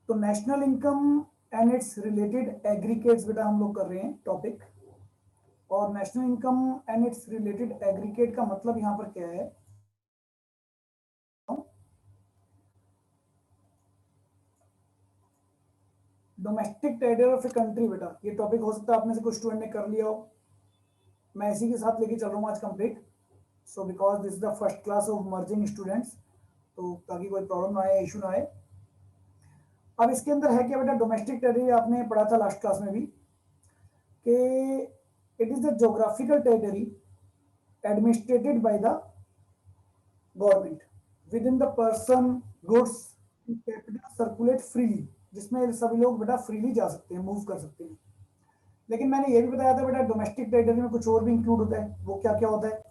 तो national income and it's related aggregates बेटा हम लोग कर रहे हैं टॉपिक। और national income and it's related aggregate का मतलब यहां पर क्या है, domestic territory of a country. बेटा ये टॉपिक हो सकता है आप में से कुछ स्टूडेंट ने कर लिया हो, मैं इसी के साथ लेके चल रहा हूँ आज complete. So because this is the first class of merging students, तो ताकि कोई प्रॉब्लम ना आए, इशू ना आए। अब इसके अंदर है क्या बेटा, डोमेस्टिक टेरिटरी आपने पढ़ा था लास्ट क्लास में भी कि it is the geographical territory administrated by the government with in the person goods capital circulate freely, जिसमें सभी लोग बेटा फ्रीली जा सकते हैं, मूव कर सकते हैं। लेकिन मैंने ये भी बताया था बेटा डोमेस्टिक टेरिटरी में कुछ और भी इंक्लूड होता है, वो क्या क्या होता है।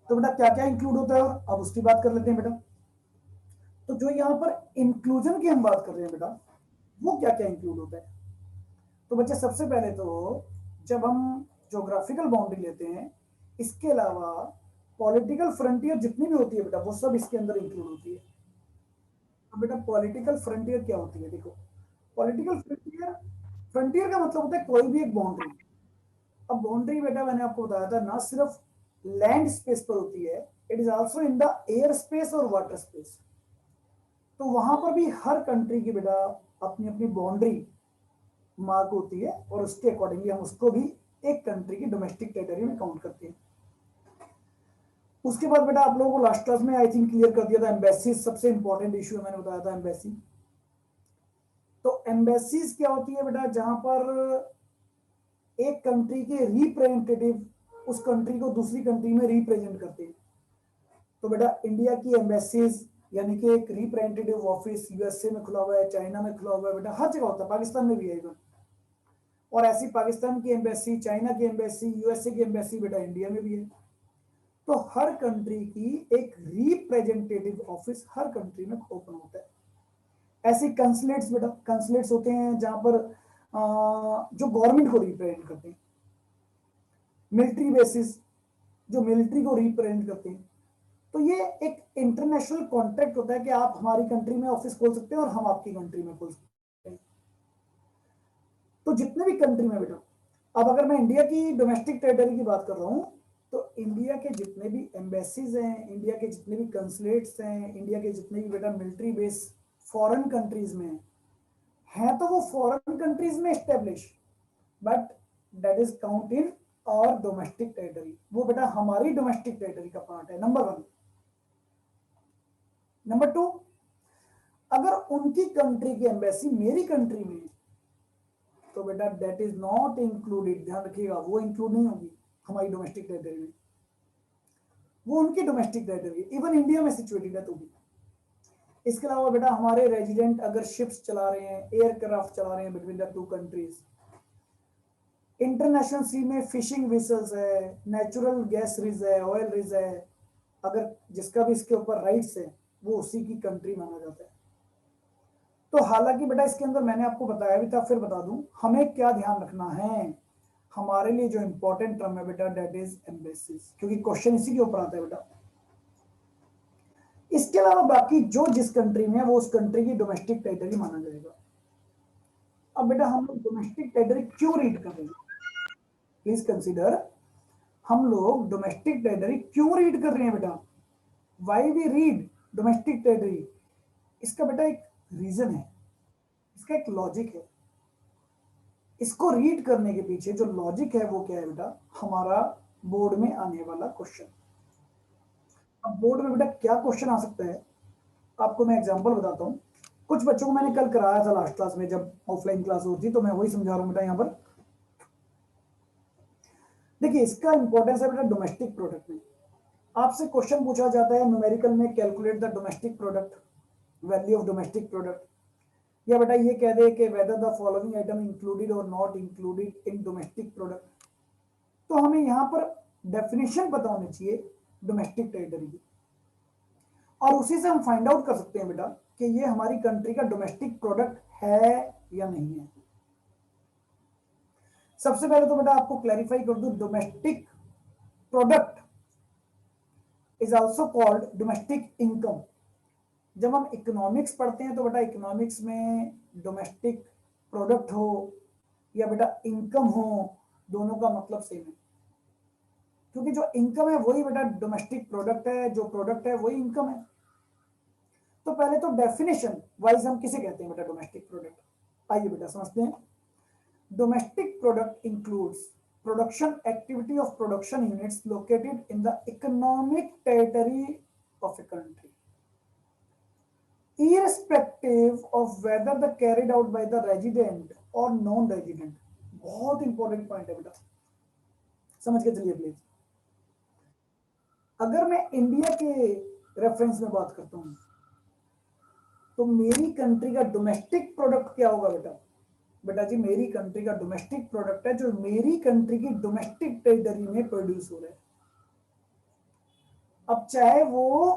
तो बेटा क्या क्या इंक्लूड होता है, और अब उसकी बात कर लेते हैं बेटा। तो जो यहाँ पर इंक्लूजन की हम बात कर रहे हैं बेटा, वो क्या क्या इंक्लूड होता है। तो बच्चे सबसे पहले तो जब हम ज्योग्राफिकल बाउंड्री लेते हैं, इसके अलावा पॉलिटिकल फ्रंटियर जितनी भी होती है बेटा, वो सब इसके अंदर इंक्लूड होती है। अब बेटा पॉलिटिकल फ्रंटियर क्या होती है, देखो पॉलिटिकल फ्रंटियर, फ्रंटियर का मतलब होता है कोई भी एक बाउंड्री। अब बाउंड्री बेटा मैंने आपको बताया था ना सिर्फ लैंड स्पेस पर होती है, it is also in the air space और वाटर स्पेस। तो वहां पर भी हर कंट्री की बेटा अपनी अपनी बाउंड्री मार्क होती है, और उसके अकॉर्डिंगली हम उसको भी एक कंट्री की डोमेस्टिक टेरिटरी में काउंट करते हैं। उसके बाद बेटा आप लोगों को लास्ट क्लास में आई थिंक क्लियर कर दिया था, एम्बेसी सबसे इंपॉर्टेंट इश्यू है, मैंने बताया था एम्बेसी। तो एम्बेसीज क्या होती है बेटा, जहां पर एक कंट्री के रिप्रेजेंटेटिव उस कंट्री को दूसरी कंट्री में रिप्रेजेंट करते हैं। तो बेटा इंडिया की एम्बेसीज यानी कि एक रिप्रेजेंटेटिव ऑफिस यूएसए में खुला हुआ है, चाइना में खुला हुआ है, बेटा हर जगह होता है, पाकिस्तान में भी है इवन। और ऐसी पाकिस्तान की एम्बेसी, चाइना की एम्बेसी, यूएसए की एम्बेसी बेटा इंडिया में भी है। तो हर कंट्री की एक रिप्रेजेंटेटिव ऑफिस हर कंट्री में ओपन होता है। ऐसे कंसुलेट्स बेटा, कंसुलेट्स होते हैं जहां पर जो गवर्नमेंट को रिप्रेजेंट करते हैं। मिलिट्री बेसिस जो मिलिट्री को रिप्रेजेंट करते हैं। तो ये एक इंटरनेशनल कॉन्ट्रैक्ट होता है कि आप हमारी कंट्री में ऑफिस खोल सकते हैं और हम आपकी कंट्री में खोल सकते हैं। तो जितने भी कंट्री में बेटा, अब अगर मैं इंडिया की डोमेस्टिक टेरिटरी की बात कर रहा हूं, तो इंडिया के जितने भी एम्बेसीज हैं, इंडिया के जितने भी कंसुलेट्स हैं, इंडिया के जितने भी बेटा मिलिट्री बेस फॉरेन कंट्रीज में है तो वो फॉरेन कंट्रीज में establish, but that is count in और डोमेस्टिक टेरिटरी, वो बेटा हमारी डोमेस्टिक टेरिटरी का पार्ट है, नंबर 1। नंबर 2, अगर उनकी कंट्री की एम्बेसी मेरी कंट्री में है तो बेटा दैट इज नॉट इंक्लूडेड, ध्यान रखिएगा, वो इंक्लूड नहीं होगी हमारी डोमेस्टिक टेरिटरी में, वो उनकी डोमेस्टिक टेरिटरी, इवन इंडिया में सिचुएटेड है तो भी। इसके अलावा बेटा हमारे रेजिडेंट अगर शिप्स चला रहे हैं, एयरक्राफ्ट चला रहे हैं between the two countries, international sea में फिशिंग वेसल्स है, नेचुरल गैस रिज है, ऑयल रिज है, अगर जिसका भी इसके ऊपर राइट्स है वो उसी की कंट्री माना जाता है। तो हालांकि बेटा इसके अंदर मैंने आपको बताया भी था, फिर बता दूं हमें क्या ध्यान रखना है, हमारे लिए जो इंपॉर्टेंट टर्म है बेटा दैट इज एम्बेसीज, क्योंकि क्वेश्चन इसी के ऊपर आता है बेटा। इसके अलावा बाकी जो जिस कंट्री में है वो उस कंट्री की डोमेस्टिक टेरिटरी माना जाएगा। अब बेटा हम लोग डोमेस्टिक टेरिटरी क्यों रीड कर रहे हैं, प्लीज कंसीडर, हम लोग डोमेस्टिक टेरिटरी क्यों रीड कर रहे हैं बेटा, why we read domestic territory, इसका बेटा एक रीजन है, इसका एक लॉजिक है। इसको रीड करने के पीछे जो लॉजिक है वो क्या है बेटा, हमारा बोर्ड में आने वाला क्वेश्चन। अब बोर्ड में बेटा क्या क्वेश्चन आ सकता है, आपको मैं एग्जांपल बताता हूं। कुछ बच्चों को मैंने कल कराया था लास्ट क्लास में जब ऑफलाइन क्लास होती थी, तो मैं वही समझा रहा हूं बेटा यहाँ पर। देखिए इसका इंपॉर्टेंस है बेटा डोमेस्टिक प्रोडक्ट में। आपसे क्वेश्चन पूछा जाता है न्यूमेरिकल में, calculate the domestic product, value of domestic product, या बेटा ये कह दे कि whether the following item included और not included in domestic product. तो हमें यहाँ पर डेफिनेशन पता होनी चाहिए डोमेस्टिक टेरिटरी की, और उसी से हम फाइंड आउट कर सकते हैं बेटा कि ये हमारी कंट्री का डोमेस्टिक प्रोडक्ट है या नहीं है। सबसे पहले तो बेटा आपको क्लैरिफाई कर दूं, domestic product is also called domestic income. जब हम इकोनॉमिक्स पढ़ते हैं तो बेटा इकोनॉमिक्स में डोमेस्टिक प्रोडक्ट हो या बेटा इनकम हो, दोनों का मतलब सेम है, क्योंकि जो इनकम है वही बेटा डोमेस्टिक प्रोडक्ट है, जो प्रोडक्ट है वही इनकम है। तो पहले तो डेफिनेशन वाइज हम किसे कहते हैं बेटा डोमेस्टिक प्रोडक्ट, आइए बेटा समझते हैं। Domestic product includes production activity of production units located in the economic territory of a country, irrespective of whether the carried out by the resident or non-resident। बहुत इंपॉर्टेंट पॉइंट है बेटा, समझ के चलिए प्लीज। अगर मैं इंडिया के reference में बात करता हूं तो मेरी कंट्री का डोमेस्टिक प्रोडक्ट क्या होगा बेटा, बेटा जी मेरी कंट्री का डोमेस्टिक प्रोडक्ट है जो मेरी कंट्री की डोमेस्टिक टेरिटरी में प्रोड्यूस हो रहा है। अब चाहे वो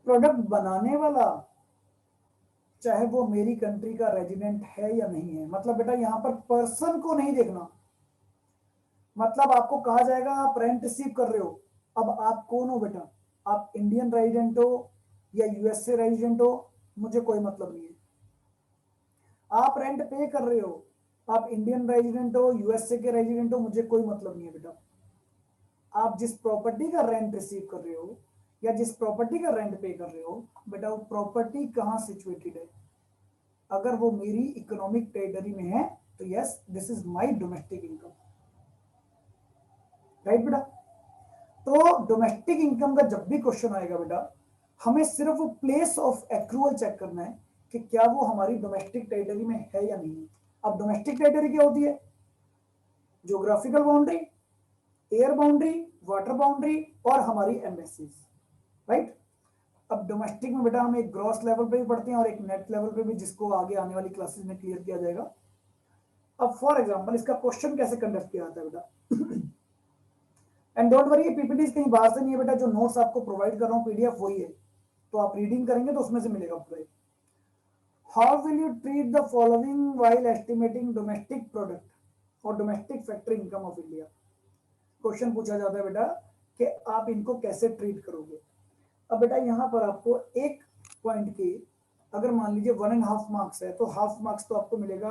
प्रोडक्ट बनाने वाला, चाहे वो मेरी कंट्री का रेजिडेंट है या नहीं है, मतलब बेटा यहां पर पर्सन को नहीं देखना। मतलब आपको कहा जाएगा आप रेंट रिसीव कर रहे हो, अब आप कौन हो बेटा, आप इंडियन रेजिडेंट हो या यूएसए रेजिडेंट हो, मुझे कोई मतलब नहीं है। आप रेंट पे कर रहे हो, आप इंडियन रेजिडेंट हो यूएसए के रेजिडेंट हो, मुझे कोई मतलब नहीं है बेटा। आप जिस प्रॉपर्टी का रेंट रिसीव कर रहे हो या जिस प्रॉपर्टी का रेंट पे कर रहे हो बेटा, वो प्रॉपर्टी कहाँ सिचुएटेड है, अगर वो मेरी इकोनॉमिक टेरिटरी में है तो yes this is my domestic income, right बेटा। तो डोमेस्टिक इनकम का जब भी क्वेश्चन आएगा बेटा, हमें सिर्फ वो प्लेस ऑफ एक्रूअल चेक करना है कि क्या वो हमारी डोमेस्टिक टेरिटरी में है या नहीं है। अब डोमेस्टिक टेरिटरी क्या होती है, geographical boundary, air boundary, water boundary और हमारी एम्बेसीज, राइट। अब डोमेस्टिक में बेटा हम एक ग्रॉस लेवल पे भी पढ़ते हैं और एक नेट लेवल पे भी, जिसको आगे आने वाली क्लासेस में क्लियर किया जाएगा। अब फॉर एग्जांपल इसका क्वेश्चन कैसे कंडक्ट किया जाता है बेटा, एंड डोंट वरी पीपीटी कहीं बाहर से नहीं है बेटा, जो नोट्स आपको प्रोवाइड कर रहा हूँ पीडीएफ वही है, तो आप रीडिंग करेंगे तो उसमें से मिलेगा पूरा। How will you treat the following while estimating domestic product और domestic factory income of India. Question पूछा जाता है बेटा कि आप इनको कैसे ट्रीट करोगे। अब बेटा यहाँ पर आपको एक पॉइंट के अगर मान लीजिए 1.5 मार्क्स है तो हाफ मार्क्स तो आपको मिलेगा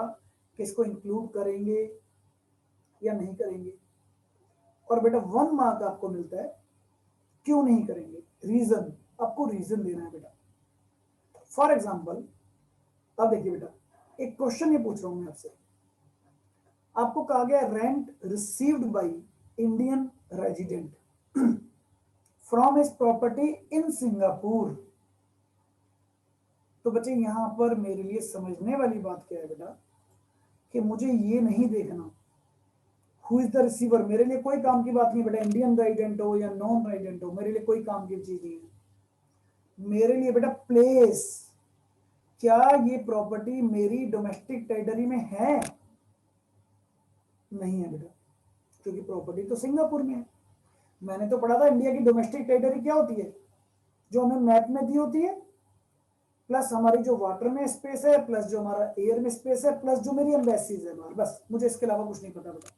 कि इसको इंक्लूड करेंगे या नहीं करेंगे, और बेटा 1 मार्क आपको मिलता है क्यों नहीं करेंगे, रीजन, आपको रीजन देना है बेटा। फॉर एग्जाम्पल अब देखिए बेटा, एक क्वेश्चन ये पूछ रहा हूं मैं आपसे, आपको कहा गया rent received by Indian resident from his property in Singapore. तो बच्चे यहां पर मेरे लिए समझने वाली बात क्या है बेटा, कि मुझे ये नहीं देखना हु इज द रिसीवर, मेरे लिए कोई काम की बात नहीं बेटा, इंडियन रेजिडेंट हो या नॉन रेजिडेंट हो, मेरे लिए कोई काम की चीज नहीं है। मेरे लिए बेटा प्लेस, क्या ये प्रॉपर्टी मेरी डोमेस्टिक टेरिटरी में है? नहीं है बेटा, क्योंकि प्रॉपर्टी तो सिंगापुर में है। मैंने तो पढ़ा था इंडिया की डोमेस्टिक टेरिटरी क्या होती है, जो हमें मैप में दी होती है, प्लस हमारी जो वाटर में स्पेस है, प्लस जो हमारा एयर में स्पेस है, प्लस जो मेरी एम्बेसीज है बाहर, बस मुझे इसके अलावा कुछ नहीं पता बेटा।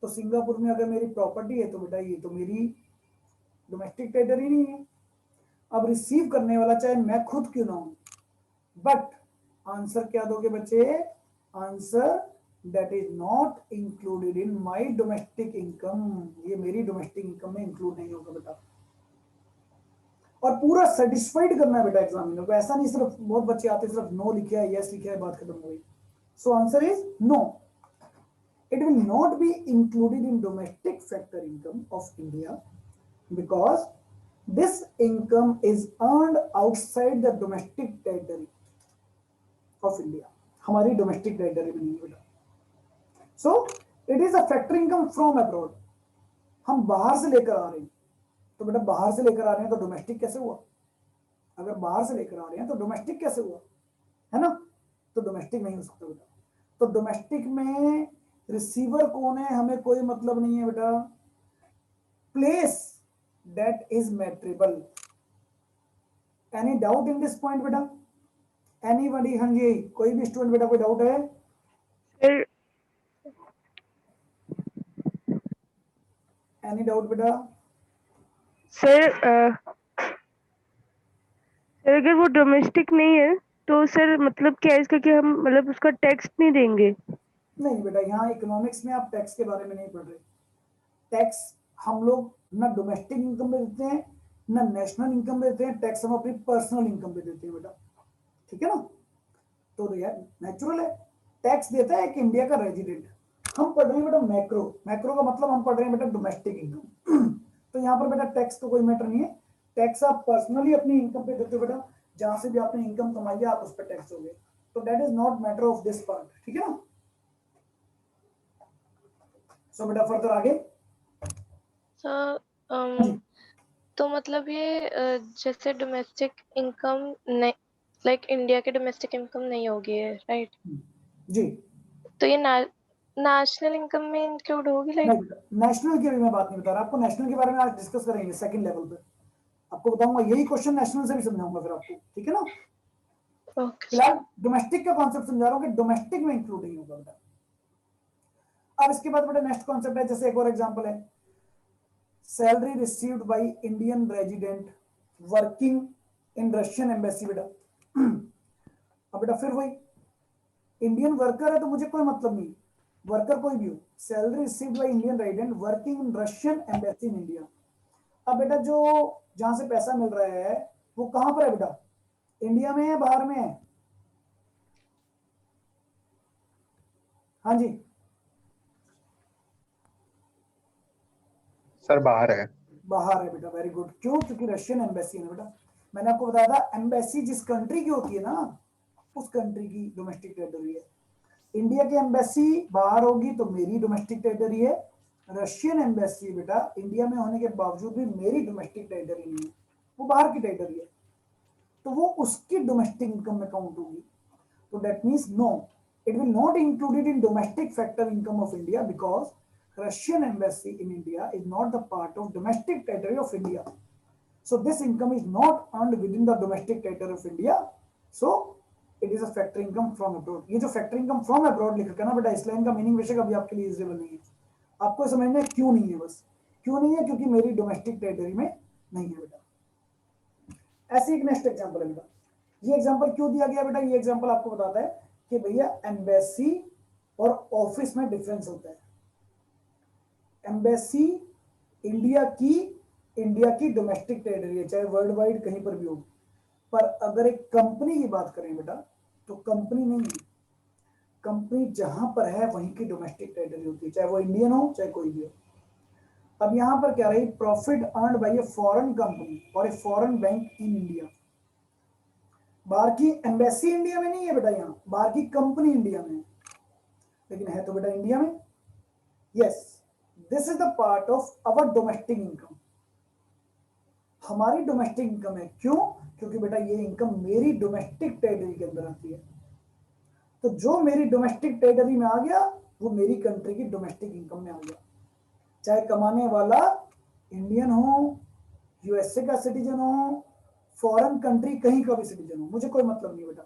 तो सिंगापुर में अगर मेरी प्रॉपर्टी है तो बेटा ये तो मेरी डोमेस्टिक टेरिटरी नहीं है। अब रिसीव करने वाला चाहे मैं खुद क्यों ना हूं, बट आंसर क्या दोगे बच्चे? Answer that is not included in my domestic income, ये मेरी डोमेस्टिक इनकम में इंक्लूड नहीं होगा बेटा। और पूरा सेटिस्फाइड करना है बेटा एग्जामिनर को, ऐसा नहीं सिर्फ बहुत बच्चे आते सिर्फ नो लिखा है यस लिखा है बात खत्म हो गई। So answer is no, it will not be included in domestic factor income of India because this income is earned outside the domestic territory of India, हमारी डोमेस्टिक टेरिटरी में नहीं बेटा। So it is a factor income from abroad, हम बाहर से लेकर आ रहे हैं, तो बेटा बाहर से लेकर आ रहे हैं तो डोमेस्टिक कैसे हुआ? अगर बाहर से लेकर आ रहे हैं तो डोमेस्टिक कैसे हुआ, है ना? तो डोमेस्टिक नहीं हो सकता बेटा। तो डोमेस्टिक में रिसीवर कौन है हमें कोई मतलब नहीं है बेटा, place that is matterable. Any doubt in this point बेटा? एनीबॉडी? हाँ जी, कोई भी स्टूडेंट बेटा कोई डाउट है? एनी डाउट बेटा? सर अगर वो डोमेस्टिक नहीं है तो सर मतलब क्या है इसका, कि हम मतलब उसका टैक्स नहीं देंगे? नहीं बेटा, यहाँ इकोनॉमिक्स में आप टैक्स के बारे में नहीं पढ़ रहे। टैक्स हम लोग ना डोमेस्टिक इनकम पे देते हैं ना नेशनल इनकम पे देते हैं, टैक्स हम अपनी पर्सनल इनकम पे देते हैं बेटा, ठीक है ना? तो यार नेचुरल है, टैक्स देता है कि इंडिया का रेजिडेंट। हम पढ़ रहे हैं बेटा मैक्रो, मैक्रो का मतलब हम पढ़ रहे हैं बेटा डोमेस्टिक इनकम तो यहाँ पर बेटा टैक्स तो कोई मैटर नहीं है, टैक्स आप पर्सनली अपनी इनकम पे देते हो बेटा, जहां से भी आपने इनकम कमाई है आप उस पर टैक्स हो गए, तो that is not matter of this part, ठीक है ना? सो बेटा फर्दर आगे। सर तो मतलब ये जैसे डोमेस्टिक इनकम नहीं, लाइक इंडिया के डोमेस्टिक इनकम नहीं होगी, राइट? जी, तो ये नेशनल इनकम में इंक्लूड होगी लाइक? नहीं बेटा, नेशनल की मैं बात नहीं बता रहा आपको, नेशनल के बारे में आज डिस्कस करेंगे सेकंड लेवल पे, आपको बताऊंगा यही क्वेश्चन नेशनल से भी समझाऊंगा फिर आपको, ठीक है ना? ओके। फिलहाल डोमेस्टिक का कॉन्सेप्ट समझा रहा हूँ कि डोमेस्टिक में इंक्लूड नहीं होगा बेटा। अब इसके बाद बेटा नेक्स्ट कॉन्सेप्ट है, जैसे एक और एग्जांपल है, salary received by Indian resident working in Russian embassy बेटा। अब बेटा फिर वही इंडियन वर्कर है तो मुझे कोई मतलब नहीं, वर्कर कोई भी हो, salary received by Indian resident working in Russian embassy in India. अब बेटा जो जहां से पैसा मिल रहा है वो कहां पर है बेटा, इंडिया में है बाहर में है? हाँ जी, सर बाहर है। बाहर है बेटा, वेरी गुड। क्यों? क्योंकि रशियन एम्बेसी है बेटा, मैंने आपको बताया था एम्बेसी जिस कंट्री की होती है ना उस कंट्री की डोमेस्टिक टेरिटरी है। इंडिया की एम्बेसी बाहर होगी तो मेरी डोमेस्टिक टेरिटरी है, रशियन एम्बेसी बेटा इंडिया में होने के बावजूद भी मेरी डोमेस्टिक टेरिटरी नहीं है, वो बाहर की टेरिटरी है, तो वो उसकी डोमेस्टिक इनकम में काउंट होगी। तो that means no, it will not included in domestic factor income of India because Russian embassy in India is not the part of domestic territory of India. So this income is not earned within the domestic territory of India. So it is a factor income from abroad. ये जो factor income from abroad लिखा है ना बेटा, इस line का meaning बेशक अभी आपके लिए यूजेबल नहीं है, आपको समझना है क्यों नहीं है, बस क्यों नहीं है, क्योंकि मेरी डोमेस्टिक टेरिटरी में नहीं है बेटा। ऐसे एक नेक्स्ट एग्जांपल है बेटा, ये एग्जांपल क्यों दिया गया बेटा, ये एग्जांपल आपको बताता है कि भैया एम्बेसी और ऑफिस में डिफरेंस होता है। एम्बेसी इंडिया की डोमेस्टिक टेरिटरी है, चाहे वर्ल्ड वाइड कहीं पर भी हो, पर अगर एक कंपनी की बात करें बेटा तो कंपनी नहीं है। कंपनी जहां पर है वहीं की डोमेस्टिक टेरिटरी होती है, चाहे वो इंडियन हो चाहे कोई भी हो। अब यहां पर क्या रही, profit earned by a foreign company और a foreign bank in India. बाहर की एम्बेसी इंडिया में नहीं है बेटा, यहाँ बाहर की कंपनी इंडिया में है, लेकिन है तो बेटा इंडिया में। Yes, this is the part of our domestic income, हमारी डोमेस्टिक इनकम है। क्यों? क्योंकि बेटा ये इनकम मेरी डोमेस्टिक टेरिटरी के अंदर आती है। तो जो मेरी डोमेस्टिक टेरिटरी में आ गया वो मेरी कंट्री की डोमेस्टिक इनकम में आ गया, चाहे कमाने वाला इंडियन हो, यूएसए का सिटीजन हो, फॉरेन कंट्री कहीं का भी सिटीजन हो, मुझे कोई मतलब नहीं बेटा।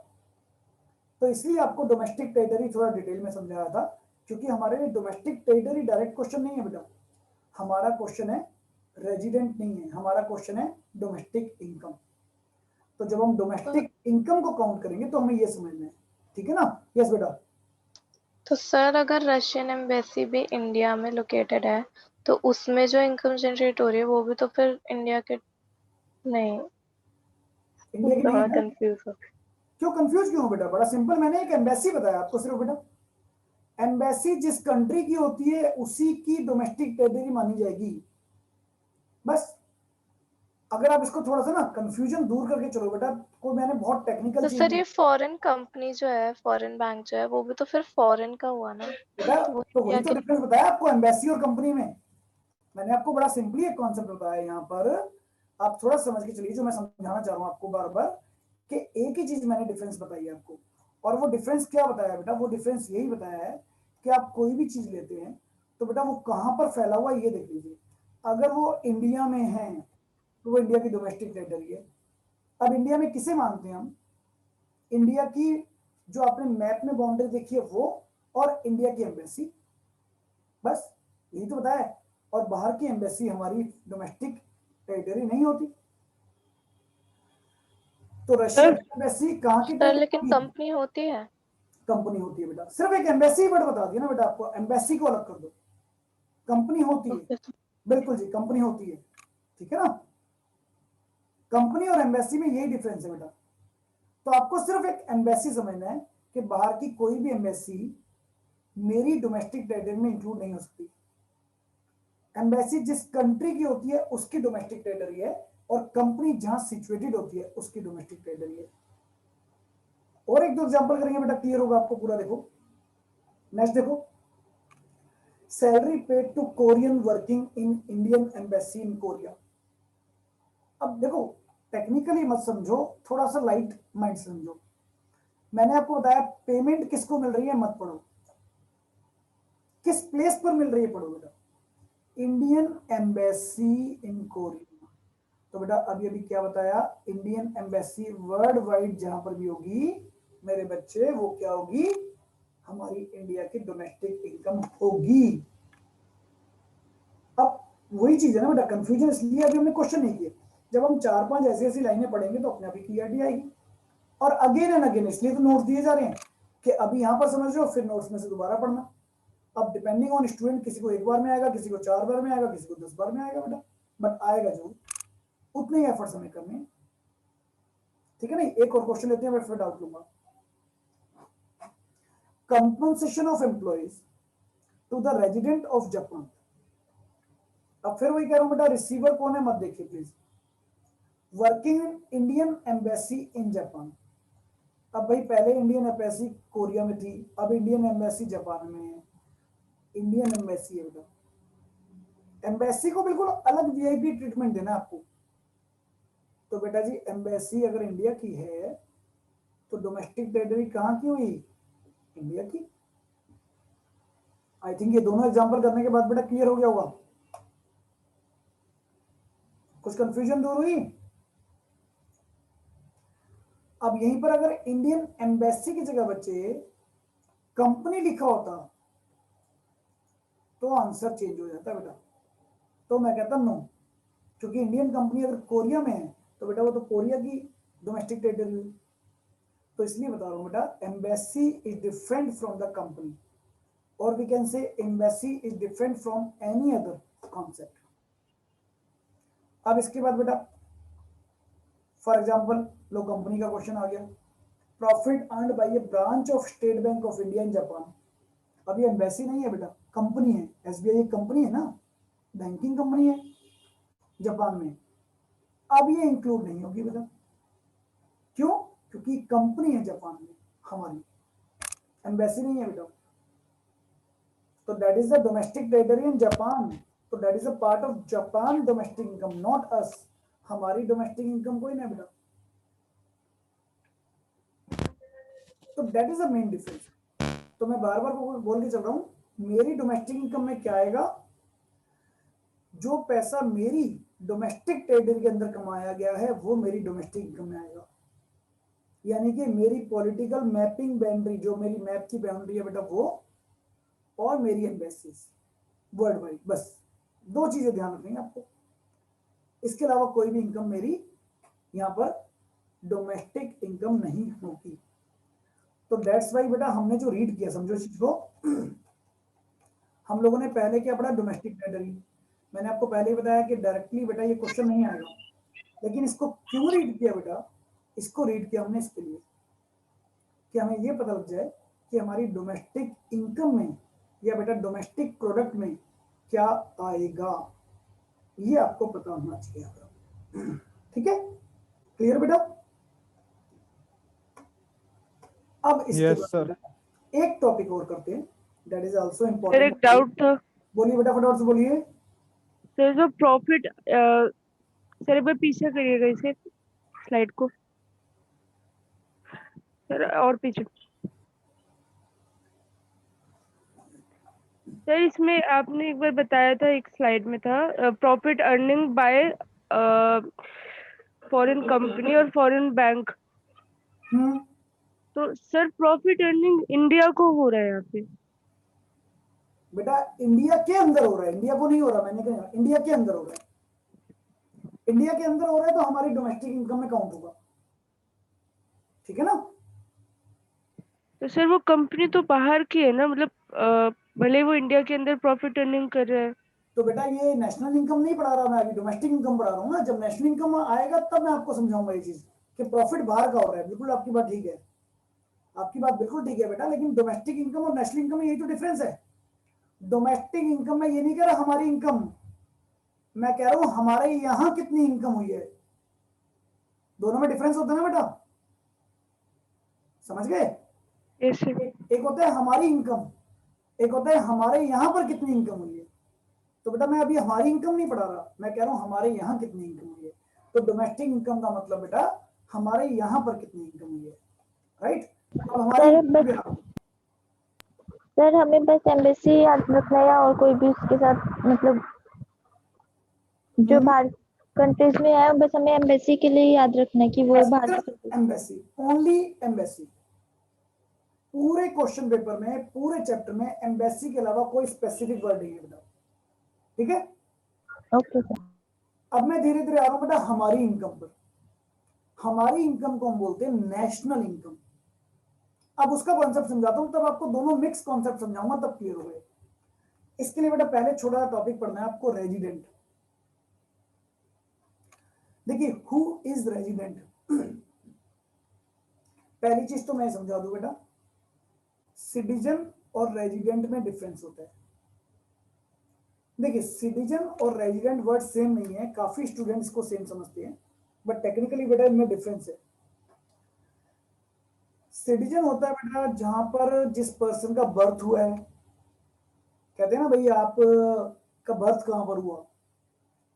तो इसलिए आपको डोमेस्टिक टेरिटरी थोड़ा डिटेल में समझाया था, क्योंकि हमारे लिए डोमेस्टिक टेरिटरी डायरेक्ट क्वेश्चन नहीं है बेटा, हमारा क्वेश्चन है रेजिडेंट नहीं है, हमारा क्वेश्चन है डोमेस्टिक इनकम। तो जब हम डोमेस्टिक इनकम को काउंट करेंगे तो हमें ये समझना है, ठीक है ना? यस बेटा। तो सर अगर रशियन एम्बेसी भी इंडिया में लोकेटेड है तो उसमें जो इनकम जनरेट हो रही है वो भी तो फिर इंडिया के नहीं, इंडिया की नहीं है? कंफ्यूज हो। क्यों कंफ्यूज क्यों हो बेटा? बड़ा सिंपल, मैंने एक एम्बेसी बताया आपको सिर्फ बेटा। एम्बेसी जिस कंट्री की होती है उसी की डोमेस्टिक टेरिटरी मानी जाएगी, बस। अगर आप इसको थोड़ा सा ना कंफ्यूजन दूर करके चलो बेटा, कोई मैंने बहुत टेक्निकल तो चीज सर नहीं ये फॉरेन कंपनी जो है, फॉरेन बैंक जो है, वो भी तो फिर फॉरेन का हुआ ना, बेटा। तो वो तो वही इंडिया तो के। डिफरेंस बताया आपको एम्बेसी और कंपनी में। मैंने आपको बड़ा सिंपली एक कॉन्सेप्ट बताया यहाँ पर, आप थोड़ा समझ के चलिए जो मैं समझाना चाह रहा हूँ आपको बार बार, कि एक ही चीज मैंने डिफरेंस बताई है आपको। और वो डिफरेंस क्या बताया बेटा? वो डिफरेंस यही बताया है कि आप कोई भी चीज लेते हैं तो बेटा वो कहाँ पर फैला हुआ है ये देख लीजिए। अगर वो इंडिया में है तो वो इंडिया की डोमेस्टिक टेरिटरी है। अब इंडिया में किसे मानते हैं हम? इंडिया की जो आपने मैप में बाउंड्री देखी है वो, और इंडिया की एम्बेसी, बस यही तो बताया है। और बाहर की एम्बेसी हमारी डोमेस्टिक टेरिटरी नहीं होती। तो रशिया सर की एम्बेसी कहाँ की सर लेकिन टेरिटरी? कंपनी होती है। कंपनी होती है बेटा, सिर्फ एक एम्बेसी वर्ड बता दिया ना बेटा आपको, एम्बेसी को अलग कर दो, कंपनी होती है। ओके। बिल्कुल जी, कंपनी होती है, ठीक है ना? कंपनी और एम्बेसी में यही डिफरेंस है बेटा। तो आपको सिर्फ एक एम्बेसी समझना है कि बाहर की कोई भी एम्बेसी मेरी डोमेस्टिक टेरिटरी में इंक्लूड नहीं हो सकती। एम्बेसी जिस कंट्री की होती है उसकी डोमेस्टिक टेरिटरी है, और कंपनी जहां सिचुएटेड होती है उसकी डोमेस्टिक टेरिटरी है। और एक दो एग्जांपल करेंगे बेटा, क्लियर होगा आपको पूरा। देखो नेक्स्ट, देखो salary paid to Korean working in Indian embassy in Korea. अब देखो टेक्निकली मत समझो, थोड़ा सा लाइट माइंड समझो। मैंने आपको बताया पेमेंट किसको मिल रही है मत पढ़ो, किस प्लेस पर मिल रही है पढ़ो बेटा। Indian embassy in Korea. तो बेटा अभी अभी क्या बताया, इंडियन एम्बेसी वर्ल्ड वाइड जहां पर भी होगी मेरे बच्चे, वो क्या होगी? हमारी इंडिया की डोमेस्टिक इनकम होगी। अब वही चीज है ना बेटा, कंफ्यूजन इसलिए अभी हमने क्वेश्चन नहीं किए। जब हम 4-5 ऐसी ऐसी लाइनें पढ़ेंगे तो अपने आप ही क्लियरिटी आएगी। और अगेन एंड अगेन इसलिए तो नोट्स दिए जा रहे हैं कि अभी यहां पर समझ रहे हो, फिर नोट्स में से दोबारा पढ़ना। अब डिपेंडिंग ऑन स्टूडेंट, किसी को एक बार में आएगा, किसी को 4 बार में आएगा, किसी को 10 बार में आएगा बेटा, बट आएगा जरूर। उतने ही एफर्ट्स हमें करने हैं, ठीक है ना? एक और क्वेश्चन लेते हैं, मैं फिर डाउट लूंगा। Compensation of employees to the resident of Japan. अब फिर वही कह रहा हूं बेटा, रिसीवर कौन है मत देखिए please. Working Indian embassy in Japan. अब भाई पहले इंडियन एम्बेसी कोरिया में थी, अब इंडियन एम्बेसी जापान में है। इंडियन एम्बेसी है बेटा, एम्बेसी को बिल्कुल अलग वीआईपी ट्रीटमेंट देना आपको। तो बेटा जी एम्बेसी अगर इंडिया की है तो डोमेस्टिक टेरिटरी कहाँ की हुई? इंडिया की। आई थिंक ये दोनों एग्जांपल करने के बाद बेटा क्लियर हो गया होगा, कुछ कंफ्यूजन दूर हुई। अब यहीं पर अगर इंडियन एम्बेसी की जगह बच्चे कंपनी लिखा होता तो आंसर चेंज हो जाता बेटा। तो मैं कहता नो, क्योंकि इंडियन कंपनी अगर कोरिया में है तो बेटा वो तो कोरिया की डोमेस्टिक टेरिटरी हुई। तो इसलिए बता रहा हूं बेटा, embassy is different from the company, और we can say embassy is different from any other concept. अब इसके बाद बेटा फॉर एग्जांपल लो कंपनी का क्वेश्चन आ गया। Profit earned by a branch of State Bank of India in Japan. अब ये एम्बेसी नहीं है बेटा, कंपनी है। एसबीआई एक कंपनी है ना, बैंकिंग कंपनी है जापान में। अब ये इंक्लूड नहीं होगी बेटा, क्यों? क्योंकि कंपनी है जापान में हमारी, एम्बेसी नहीं है बेटा। तो that is the domestic territory in Japan, तो that is a part of Japan domestic income, not us. हमारी डोमेस्टिक इनकम कोई नहीं बेटा। तो that is a main difference. तो मैं बार बार बोल के चल रहा हूं, मेरी डोमेस्टिक इनकम में क्या आएगा? जो पैसा मेरी डोमेस्टिक टेरिटरी के अंदर कमाया गया है वो मेरी डोमेस्टिक इनकम में आएगा। यानी कि मेरी पॉलिटिकल मैपिंग बाउंड्री, जो मेरी मैप की बाउंड्री है बेटा वो, और मेरी एम्बेसीज वर्ल्ड वाइड, बस दो चीजें ध्यान रखनी है आपको। इसके अलावा कोई भी इनकम मेरी यहां पर डोमेस्टिक इनकम नहीं होगी। तो दैट्स वाई बेटा हमने जो रीड किया, समझो इस चीज को, हम लोगों ने पहले क्या पढ़ा? Domestic territory. मैंने आपको पहले ही बताया कि डायरेक्टली बेटा ये क्वेश्चन नहीं आएगा, लेकिन इसको क्यों रीड किया बेटा? इसको रीड किया हमने इसके लिए कि हमें ये पता लग जाए कि हमारी डोमेस्टिक इनकम में या बेटा डोमेस्टिक प्रोडक्ट में क्या आएगा, ये आपको पता होना चाहिए। ठीक है, क्लियर बेटा? अब इसके यस बाद सर। बेटा एक टॉपिक और करते हैं, that is also sir important. एक डाउट था बोलिए बेटा, फटाफट से बोलिए। सर, जो प्रॉफिट, सर एक बार पीछे करिएगा इसे, स्लाइड को सर, और पीछे। सर इसमें आपने एक बार बताया था, एक स्लाइड में था profit earning bye foreign company और फॉरेन बैंक। तो सर प्रॉफिट अर्निंग इंडिया को हो रहा है यहाँ पे? बेटा इंडिया के अंदर हो रहा है, इंडिया को नहीं हो रहा, मैंने कहा इंडिया के अंदर हो रहा है। इंडिया के अंदर हो रहा है तो हमारी डोमेस्टिक इनकम में काउंट होगा, ठीक है ना? तो सर वो कंपनी तो बाहर की है ना, मतलब भले वो इंडिया के अंदर प्रॉफिट अर्निंग कर रहा है। तो बेटा ये नेशनल इनकम नहीं पढ़ा रहा मैं, अभी डोमेस्टिक इनकम पढ़ा रहा हूँ ना। जब नेशनल इनकम आएगा तब मैं आपको समझाऊंगा ये चीज कि प्रॉफिट बाहर का हो रहा है। बिल्कुल आपकी बात ठीक है, आपकी बात बिल्कुल ठीक है बेटा, लेकिन डोमेस्टिक इनकम और नेशनल इनकम में यही तो डिफरेंस है। डोमेस्टिक इनकम में ये नहीं कह रहा हमारी इनकम, मैं कह रहा हूं हमारे यहां कितनी इनकम हुई है। दोनों में डिफरेंस होता है ना बेटा, समझ गए? Yes sir. एक होता है हमारी इनकम, एक होता है हमारे यहां पर कितनी इनकम हुई है। तो बेटा मैं अभी हमारी इनकम नहीं पढ़ा रहा, मैं कह रहा हूं हमारे यहां कितनी इनकम हुई है। तो डोमेस्टिक इनकम का मतलब बेटा हमारे यहां पर कितनी इनकम हुई है, राइट? अब हमारी सर हमें बस एम्बेसी याद रखना है या और कोई भी उसके साथ, मतलब जो बाहर कंट्रीज में है बस हमें एम्बेसी के लिए याद रखना है कि वो बाहर की country- एम्बेसी, ओनली एम्बेसी। पूरे क्वेश्चन पेपर में, पूरे चैप्टर में एम्बेसी के अलावा कोई स्पेसिफिक वर्ड नहीं है बेटा, ठीक है? Okay sir. अब मैं धीरे धीरे आ रहा हूं बेटा हमारी इनकम पर। हमारी इनकम को हम बोलते हैं नेशनल इनकम। अब उसका कॉन्सेप्ट समझाता हूं, तब आपको दोनों मिक्स कॉन्सेप्ट समझाऊंगा, तब क्लियर हो गए। इसके लिए बेटा पहले छोटा टॉपिक पढ़ना है आपको, रेजिडेंट। देखिए हु इज रेजिडेंट, पहली चीज तो मैं समझा दूं बेटा, सिटीजन और रेजिडेंट में डिफरेंस होता है। देखिए सिटीजन और रेजिडेंट वर्ड सेम नहीं है, काफी स्टूडेंट्स को सेम समझते हैं, बट टेक्निकली बेटा इनमें डिफरेंस है। सिटीजन होता है बेटा जहां पर जिस पर्सन का बर्थ हुआ है, कहते हैं ना भाई आप का बर्थ कहां पर हुआ,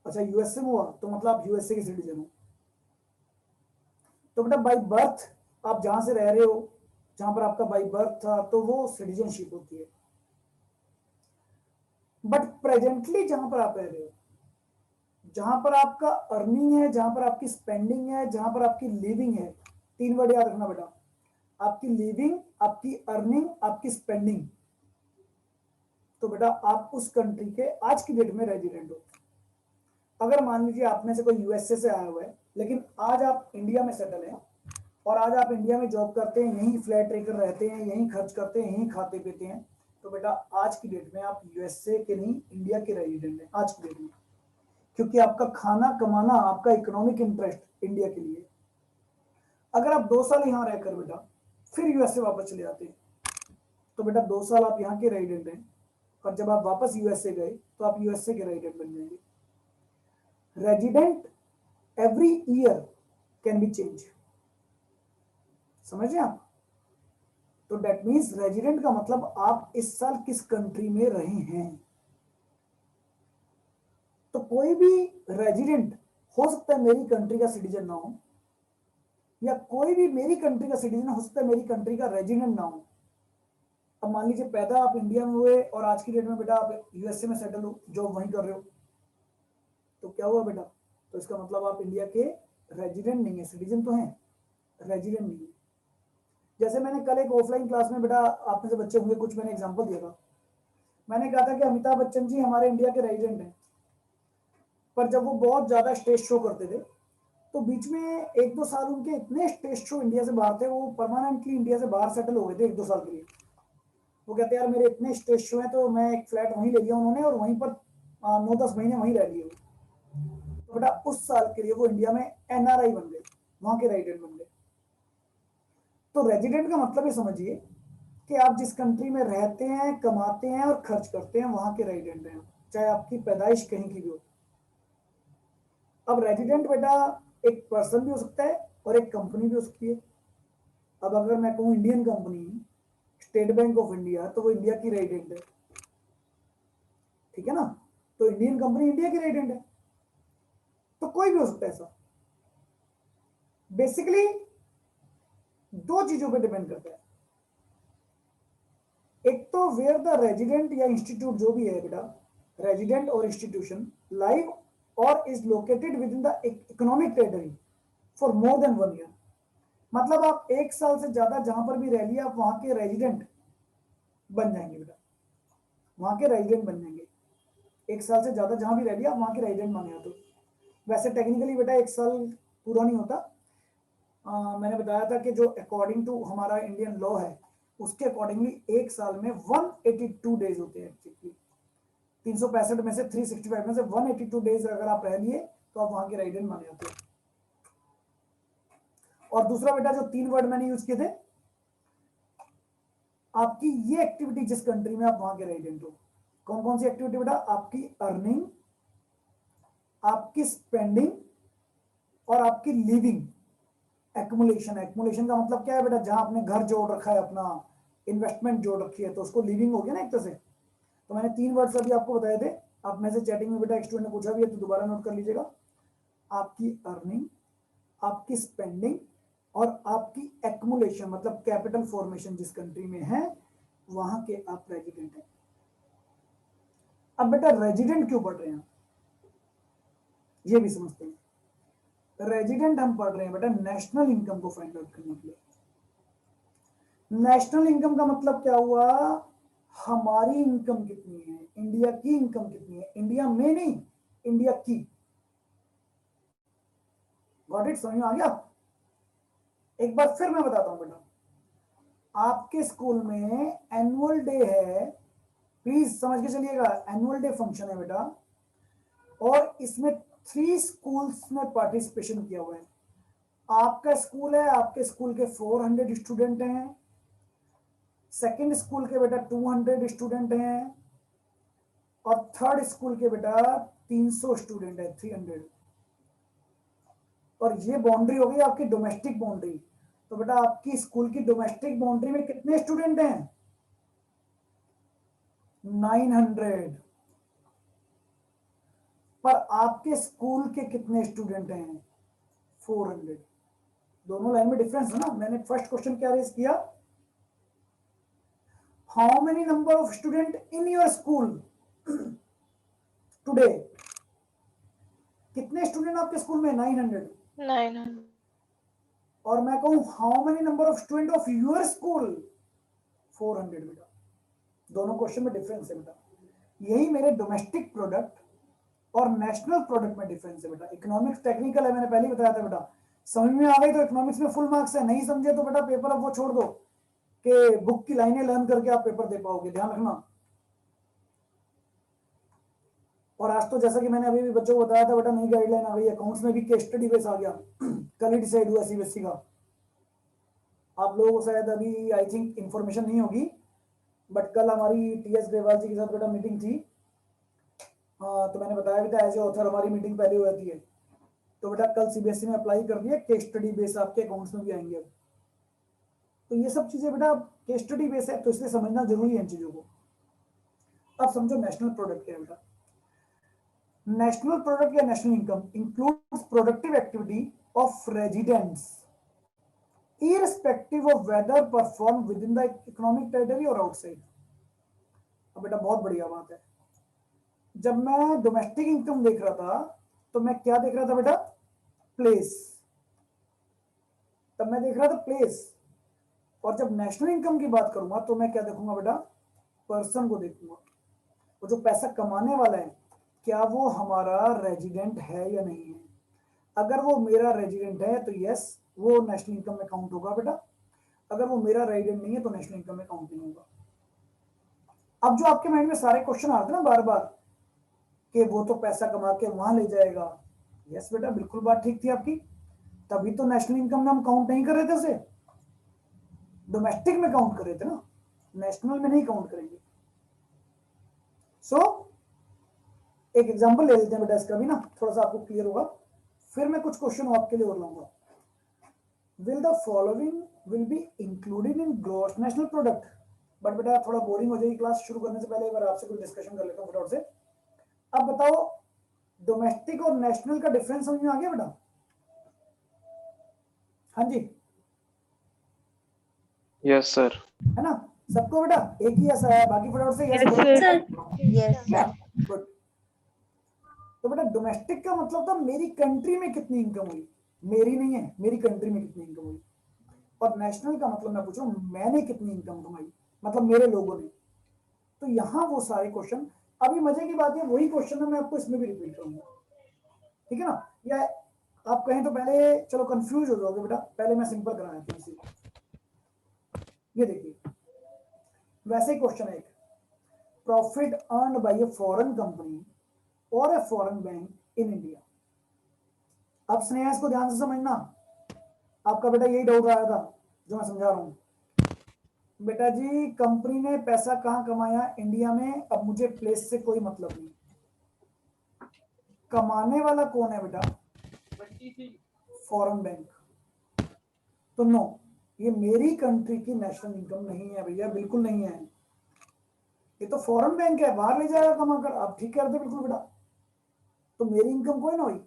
अच्छा यूएसए में हुआ तो मतलब आप यूएसए के सिटीजन हो। तो बेटा बाई बर्थ आप जहां से रह रहे हो, जहां पर आपका बाई बर्थ था, तो वो सिटीजनशिप होती है। बट प्रेजेंटली जहां पर आप रह रहे हो, जहां पर आपका अर्निंग है, जहां पर आपकी स्पेंडिंग है, जहां पर आपकी लिविंग है, तीन वर्ड याद रखना बेटा, आपकी लिविंग, आपकी अर्निंग, आपकी स्पेंडिंग। तो बेटा आप उस कंट्री के आज की डेट में रेजिडेंट हो। अगर मान लीजिए आप में से कोई यूएसए से आया हुआ है, लेकिन आज आप इंडिया में सेटल हैं और आज आप इंडिया में जॉब करते हैं, यहीं फ्लैट लेकर रहते हैं, यहीं खर्च करते हैं, यहीं खाते पीते हैं, तो बेटा आज की डेट में आप यूएसए के नहीं इंडिया के रेजिडेंट हैं आज की डेट में, क्योंकि आपका खाना कमाना, आपका इकोनॉमिक इंटरेस्ट इंडिया के लिए। अगर आप 2 साल यहां रहकर बेटा फिर यूएसए वापस चले जाते हैं। तो बेटा 2 साल आप यहाँ के रेजिडेंट हैं, और जब आप वापस यूएसए गए तो आप यूएसए के रेजिडेंट बन जाएंगे। Resident every year can be change, समझे आप? तो दैट मीन्स रेजिडेंट का मतलब आप इस साल किस कंट्री में रहे हैं। तो कोई भी रेजिडेंट हो सकता है मेरी कंट्री का सिटीजन ना हो, या कोई भी मेरी कंट्री का सिटीजन हो सकता है मेरी कंट्री का रेजिडेंट ना हो। अब मान लीजिए पैदा आप इंडिया में हुए और आज की डेट में बेटा आप यूएसए में सेटल हो, जॉब वहीं कर रहे हो, तो क्या हुआ बेटा? तो इसका मतलब आप इंडिया के रेजिडेंट नहीं है, सिटीजन तो हैं, रेजिडेंट नहीं है। जैसे मैंने कल एक ऑफलाइन क्लास में बेटा आप में से बच्चे होंगे, कुछ मैंने एग्जांपल दिया था। मैंने कहा था कि अमिताभ बच्चन जी हमारे इंडिया के रेजिडेंट हैं, पर जब वो बहुत ज्यादा स्टेज शो करते थे तो बीच में 1-2 साल उनके इतने स्टेज शो इंडिया से बाहर थे, वो परमानेंटली इंडिया से बाहर सेटल हो गए थे 1-2 साल के लिए। वो कहते यार मेरे इतने स्टेज शो हैं, तो मैं एक फ्लैट वहीं ले लिया उन्होंने और वहीं पर 9-10 महीने वहीं रह लिए। तो बेटा उस साल के लिए वो इंडिया में एनआरआई बन गए, वहां के रेजिडेंट बन गए। तो रेजिडेंट का मतलब ये समझिए कि आप जिस कंट्री में रहते हैं, कमाते हैं और खर्च करते हैं, वहां के रेजिडेंट हैं, चाहे आपकी पैदाइश कहीं की भी हो। अब रेजिडेंट बेटा एक पर्सन भी हो सकता है और एक कंपनी भी हो सकती है। अब अगर मैं कहूँ Indian company state Bank of India, तो वो इंडिया की रेजिडेंट है, ठीक है ना? तो इंडियन कंपनी इंडिया की रेजिडेंट है। तो कोई भी हो सकता है ऐसा। बेसिकली 2 चीजों पे डिपेंड करता है, एक तो वेयर द रेजिडेंट या इंस्टीट्यूट जो भी है बेटा, रेजिडेंट और इंस्टीट्यूशन लाइव और is located with in the economic territory for more than 1 year. मतलब आप 1 साल से ज्यादा जहां पर भी रह लिया, आप वहां के रेजिडेंट बन जाएंगे बेटा, वहां के रेजिडेंट बन जाएंगे। 1 साल से ज्यादा जहां भी रह लिया, आप वहां के रेजिडेंट माने जाते हो। वैसे टेक्निकली बेटा 1 साल पूरा नहीं होता। मैंने बताया था कि जो अकॉर्डिंग टू हमारा इंडियन लॉ है, उसके अकॉर्डिंगली 1 साल में 182 डेज होते हैं। एक्चुअली 365 में से 365 में से 182 डेज अगर आप रह लिए तो आप वहां के रेजिडेंट माने जाते हैं। और दूसरा बेटा जो 3 वर्ड मैंने यूज किए थे, आपकी ये एक्टिविटी जिस कंट्री में आप वहां के रेजिडेंट हो। कौन कौन सी एक्टिविटी बेटा? आपकी अर्निंग, आपकी स्पेंडिंग और आपकी लिविंग। एक्मुलेशन, एक्मुलेशन का मतलब क्या है बेटा? जहां आपने घर जोड़ रखा है, अपना इन्वेस्टमेंट जोड़ रखी है, तो उसको लिविंग हो गया ना एक तरह से। तो मैंने 3 वर्ड्स अभी आपको बताए थे। आप में से चैटिंग में बेटा एक स्टूडेंट ने पूछा भी है, तो दोबारा नोट कर लीजिएगा। आपकी अर्निंग, आपकी स्पेंडिंग और आपकी एक्मुलेशन, मतलब कैपिटल फॉर्मेशन जिस कंट्री में है वहां के आप रेजिडेंट हैं। अब बेटा रेजिडेंट क्यों पढ़ रहे हैं, ये भी समझते हैं। रेजिडेंट हम पढ़ रहे हैं बेटा नेशनल इनकम को फाइंड आउट करने के लिए। नेशनल इनकम का मतलब क्या हुआ? हमारी इनकम कितनी है, इंडिया की इनकम कितनी है, इंडिया में नहीं, इंडिया की। Got it? समझ में आ गया? एक बार फिर मैं बताता हूं बेटा, आपके स्कूल में एनुअल डे है, प्लीज समझ के चलिएगा, एनुअल डे फंक्शन है बेटा, और इसमें 3 स्कूल्स में पार्टिसिपेशन किया हुआ है। आपका स्कूल है, आपके स्कूल के 400 स्टूडेंट हैं, सेकंड स्कूल के बेटा 200 स्टूडेंट हैं, और थर्ड स्कूल के बेटा 300 स्टूडेंट है, 300। और ये बाउंड्री हो गई आपकी डोमेस्टिक बाउंड्री। तो बेटा आपकी स्कूल की डोमेस्टिक बाउंड्री में कितने स्टूडेंट हैं? 900। पर आपके स्कूल के कितने स्टूडेंट हैं? 400। दोनों लाइन में डिफरेंस है ना। मैंने फर्स्ट क्वेश्चन क्या रेज किया? How many number of student in your school today? कितने स्टूडेंट आपके स्कूल में? 900। 900। और मैं कहूं how many number of student of your school? 400 बेटा। दोनों क्वेश्चन में डिफरेंस है बेटा। यही मेरे डोमेस्टिक प्रोडक्ट और नेशनल प्रोडक्ट में डिफरेंस है बेटा। इकोनॉमिक्स टेक्निकल है, मैंने पहले ही बताया था बेटा। समझ में आ गई तो इकोनॉमिक्स में फुल मार्क्स है, नहीं समझे तो बेटा पेपर अब वो छोड़ दो कि बुक की लाइनें लर्न करके आप पेपर दे पाओगे, ध्यान रखना। और आज तो जैसा कि मैंने अभी भी बच्चों को बताया था बेटा, नई गाइडलाइन आ गई, अकाउंट्स में भी केस स्टडी बेस आ गया, कल ही डिसाइड हुआ सीबीएसई का। आप लोगों को शायद अभी आई थिंक इंफॉर्मेशन नहीं होगी, बट कल हमारी टीएस ग्रेवाल जी के साथ बेटा मीटिंग थी। तो मैंने बताया भी था एज ए ऑथर हमारी मीटिंग पहले हो जाती है। तो बेटा कल सीबीएसई ने अप्लाई कर दिया, केस स्टडी बेस आपके अकाउंट्स में भी आएंगे अब। तो ये सब चीजें बेटा केस स्टडी बेस है, तो इसलिए समझना जरूरी है इन चीजों को। अब समझो नेशनल प्रोडक्ट क्या है बेटा। नेशनल प्रोडक्ट या national income includes productive activity of residents irrespective of whether performed within the economic territory or outside। अब बेटा बहुत बढ़िया बात है, जब मैं डोमेस्टिक इनकम देख रहा था तो मैं क्या देख रहा था बेटा, प्लेस। तब मैं देख रहा था प्लेस, और जब नेशनल इनकम की बात करूंगा तो मैं क्या देखूंगा बेटा, पर्सन को देखूंगा। वो जो पैसा कमाने वाला है क्या वो हमारा रेजिडेंट है या नहीं है। अगर वो मेरा रेजिडेंट है तो यस वो नेशनल इनकम में काउंट होगा बेटा, अगर वो मेरा रेजिडेंट नहीं है तो नेशनल इनकम में काउंट नहीं होगा। अब जो आपके माइंड में सारे क्वेश्चन आते हैं ना बार बार कि वो तो पैसा कमा के वहां ले जाएगा, यस बेटा बिल्कुल बात ठीक थी आपकी, तभी तो नेशनल इनकम में हम काउंट नहीं कर रहे थे उसे, डोमेस्टिक में काउंट कर रहे थे ना, नेशनल में नहीं काउंट करेंगे। सो एक एग्जांपल ले लेते हैं बेटा इसका भी ना, थोड़ा सा आपको क्लियर होगा, फिर मैं कुछ क्वेश्चन आपके लिए और लाऊंगा। Will the following will be included in gross national product. But बेटा थोड़ा बोरिंग हो जाएगी क्लास शुरू करने से पहले, एक बार आपसे कुछ डिस्कशन कर लेता हूँ फटाफट से। अब बताओ डोमेस्टिक और नेशनल का डिफरेंस समझ में आ गया बेटा? हाँ जी, यस सर। है ना सबको बेटा एक ही ऐसा है, बाकी फटाफट से Yes, sir. Yes sir. Good. तो बेटा डोमेस्टिक का मतलब था मेरी कंट्री में कितनी इनकम हुई, मेरी नहीं है, मेरी कंट्री में कितनी इनकम हुई। और नेशनल का मतलब मैं पूछ रहा हूँ मैंने कितनी इनकम कमाई, मतलब मेरे लोगों ने। तो यहाँ वो सारे क्वेश्चन, अभी मजे की बात है वही क्वेश्चन है मैं आपको इसमें भी रिपीट करूंगा, ठीक है ना। या आप कहें तो पहले चलो कंफ्यूज हो जाओगे बेटा, पहले मैं सिंपल कराया था इसी। ये देखिए वैसे क्वेश्चन है एक, profit earned by a foreign company और a foreign bank in India. अब स्नेहा इसको ध्यान से समझना, आपका बेटा यही डाउट आया था जो मैं समझा रहा हूं। बेटा जी कंपनी ने पैसा कहां कमाया, इंडिया में। अब मुझे प्लेस से कोई मतलब नहीं, कमाने वाला कौन है बेटा, फॉरेन बैंक। तो नो, ये मेरी कंट्री की नेशनल इनकम नहीं है भैया, बिल्कुल नहीं है। ये तो फॉरेन बैंक है, बाहर ले जाएगा कमा कर। आप ठीक करते बिल्कुल बेटा। तो मेरी इनकम कोई ना हुई,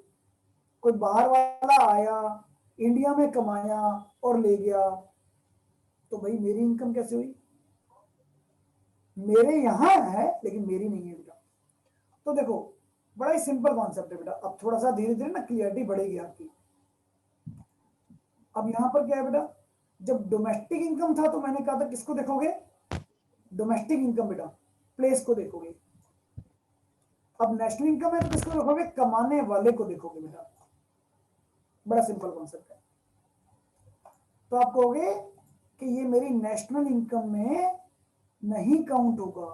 कोई बाहर वाला आया इंडिया में कमाया और ले गया, तो भाई मेरी इनकम कैसे हुई? मेरे यहां है लेकिन मेरी नहीं है बेटा। तो देखो बड़ा ही सिंपल कॉन्सेप्ट है बेटा। अब थोड़ा सा धीरे धीरे ना क्लियरिटी बढ़ेगी आपकी। अब यहां पर क्या है बेटा, जब डोमेस्टिक इनकम था तो मैंने कहा था किसको देखोगे, डोमेस्टिक इनकम बेटा, प्लेस को देखोगे। अब नेशनल इनकम है तो किसको देखोगे, कमाने वाले को देखोगे बेटा। बड़ा सिंपल कॉन्सेप्ट है। तो आप कहोगे कि ये मेरी नेशनल इनकम में नहीं काउंट होगा,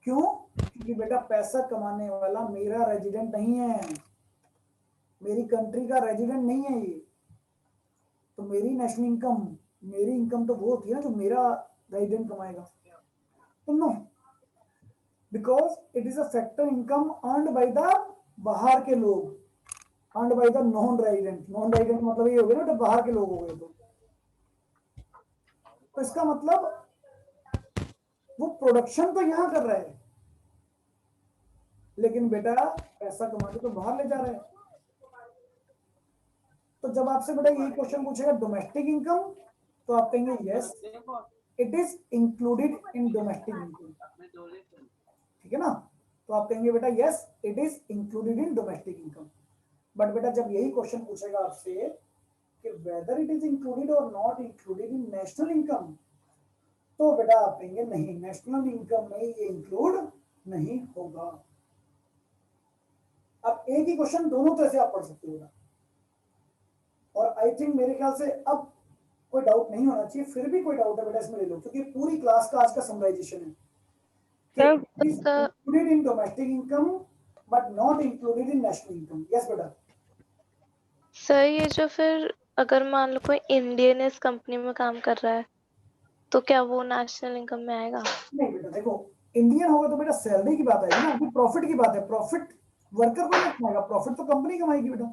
क्यों? क्योंकि बेटा पैसा कमाने वाला मेरा रेजिडेंट नहीं है, मेरी कंट्री का रेजिडेंट नहीं है ये। तो मेरी नेशनल इनकम, मेरी इनकम तो वो होती है ना जो मेरा रेजिडेंट कमाएगा। तो no, because it is a factor income earned by the बाहर के लोग, earned by the non resident. Non resident मतलब ये हो गया ना तो बाहर के लोग हो गए। तो इसका मतलब वो प्रोडक्शन तो यहां कर रहा है लेकिन बेटा पैसा कमा के तो बाहर ले जा रहा है। तो जब आपसे बेटा यही क्वेश्चन पूछेगा डोमेस्टिक इनकम, तो आप कहेंगे yes it is included in domestic income, ठीक है ना। तो आप कहेंगे बेटा yes it is included in domestic income. But बेटा जब यही क्वेश्चन पूछेगा आपसे कि वेदर इट इज इंक्लूडेड और not included in national income, तो बेटा आप कहेंगे नहीं, नेशनल इनकम में ये इंक्लूड नहीं होगा। अब एक ही क्वेश्चन दोनों तरह से आप पढ़ सकते हो, और आई थिंक मेरे ख्याल से अब कोई डाउट नहीं होना चाहिए। फिर भी कोई डाउट है बेटा इसमें ले लो, क्योंकि पूरी क्लास का आज का समराइजेशन है included in domestic income but not included in national income. Yes बेटा। सर ये जो फिर अगर मान लो कोई इंडियन इस कंपनी में काम कर रहा है तो क्या वो नेशनल इनकम में आएगा? नहीं बेटा देखो, इंडियन होगा तो बेटा सैलरी की बात आएगी ना, अभी प्रॉफिट की बात है। प्रॉफिट वर्कर को नहीं कमाएगा, प्रॉफिट तो कंपनी कमाएगी बेटा,